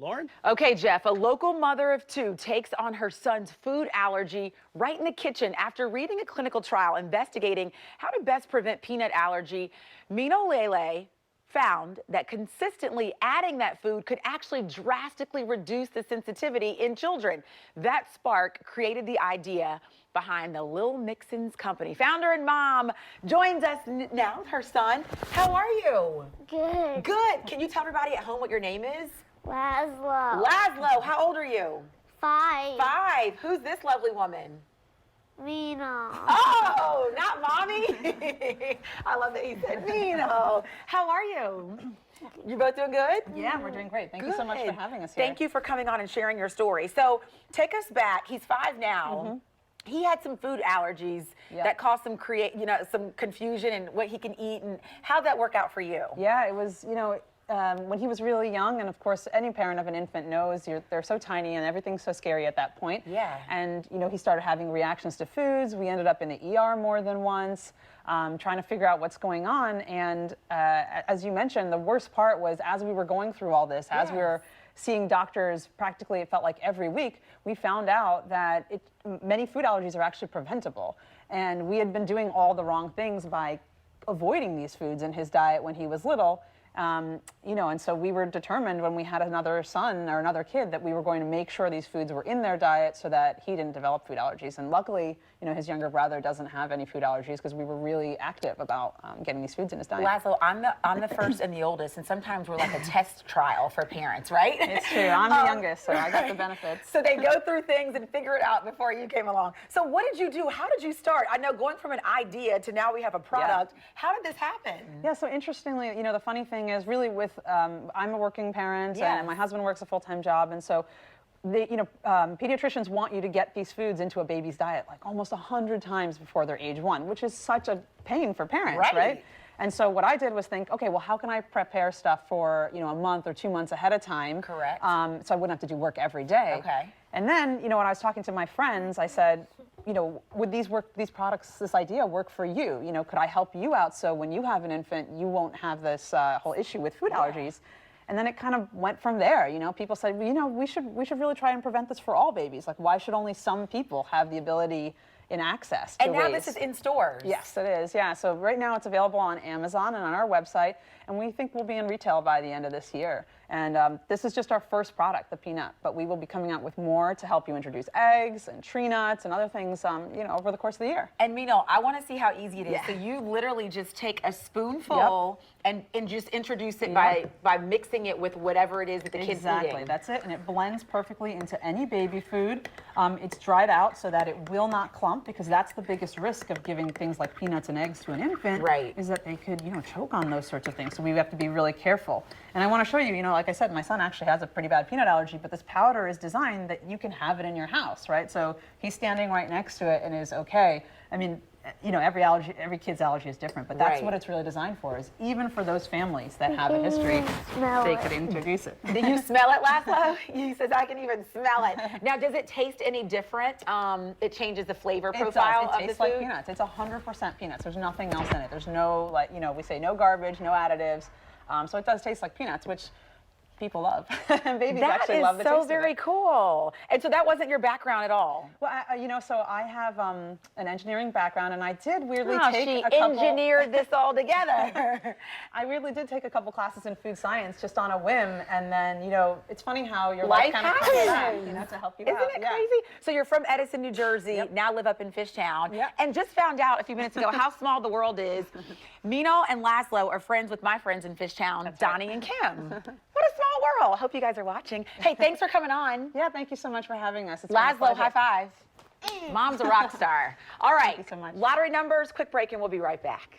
Lauren? Okay, Jeff, a local mother of two takes on her son's food allergy right in the kitchen after reading a clinical trial investigating how to best prevent peanut allergy. Mino Lele found that consistently adding that food could actually drastically reduce the sensitivity in children. That spark created the idea behind the Lil Mixins company. Founder and mom joins us now with her son. How are you? Good. Good. Can you tell everybody at home what your name is? Laszlo. Laszlo, how old are you? 5. 5. Who's this lovely woman? Mino. Oh, not mommy? I love that he said Mino. How are you? You both doing good? Yeah, we're doing great. Thank you so much for having us here. Thank you for coming on and sharing your story. So take us back. He's 5 now. He had some food allergies that caused some some confusion in what he can eat, and how'd that work out for you? Yeah, it was, when he was really young, and of course any parent of an infant knows they're so tiny and everything's so scary at that point. Yeah. And he started having reactions to foods. We ended up in the ER more than once, trying to figure out what's going on. And as you mentioned, the worst part was as we were going through all this, as we were seeing doctors practically, it felt like every week, we found out that many food allergies are actually preventable. And we had been doing all the wrong things by avoiding these foods in his diet when he was little. And so we were determined when we had another son or another kid that we were going to make sure these foods were in their diet so that he didn't develop food allergies. And luckily, his younger brother doesn't have any food allergies because we were really active about getting these foods in his diet. Laszlo, I'm the first and the oldest, and sometimes we're like a test trial for parents, right? It's true. I'm the youngest, so I got the benefits. So they go through things and figure it out before you came along. So what did you do? How did you start? I know going from an idea to now we have a product. How did this happen? Yeah, so interestingly, the funny thing is really with, I'm a working parent and my husband works a full-time job, and so pediatricians want you to get these foods into a baby's diet like almost 100 times before they're age 1, which is such a pain for parents, right? And so what I did was think, okay, well, how can I prepare stuff for, a month or 2 months ahead of time? Correct. So I wouldn't have to do work every day. Okay. And then, when I was talking to my friends, I said, would these products, this idea work for you? Could I help you out so when you have an infant, you won't have this whole issue with food allergies? And then it kind of went from there. People said, well, we should really try and prevent this for all babies. Like, why should only some people have the ability and access to And now this is in stores. Yes, it is. Yeah. So right now it's available on Amazon and on our website, and we think we'll be in retail by the end of this year. And this is just our first product, the peanut, but we will be coming out with more to help you introduce eggs and tree nuts and other things, over the course of the year. And Mino, I want to see how easy it is. So you literally just take a spoonful and just introduce it by mixing it with whatever it is that the kid's eating. Exactly, that's it, and it blends perfectly into any baby food. It's dried out so that it will not clump, because that's the biggest risk of giving things like peanuts and eggs to an infant, is that they could, choke on those sorts of things. So we have to be really careful. And I want to show you, like I said, my son actually has a pretty bad peanut allergy, but this powder is designed that you can have it in your house, right? So he's standing right next to it and is okay. I mean, every kid's allergy is different, but that's what it's really designed for, is even for those families that have a history, they could introduce it. Do you smell it, Laszlo? He says, I can even smell it. Now, does it taste any different? It changes the flavor profile of the food? It tastes like peanuts. It's 100% peanuts. There's nothing else in it. There's no, we say no garbage, no additives. So it does taste like peanuts, which people love. Babies actually love the taste of it. That is so very cool. And so that wasn't your background at all? Well, so I have an engineering background, and I did weirdly take she a couple... engineered this all together. I weirdly did take a couple classes in food science just on a whim, and then, it's funny how your life kind of comes back, to help you out. Isn't it crazy? So you're from Edison, New Jersey, now live up in Fishtown, and just found out a few minutes ago how small the world is. Mino and Laszlo are friends with my friends in Fishtown, Donnie and Kim. What a small world. Hope you guys are watching. Hey, thanks for coming on. Yeah, thank you so much for having us. Laszlo, high five. Mom's a rock star. All right. Thank you so much. Lottery numbers, quick break, and we'll be right back.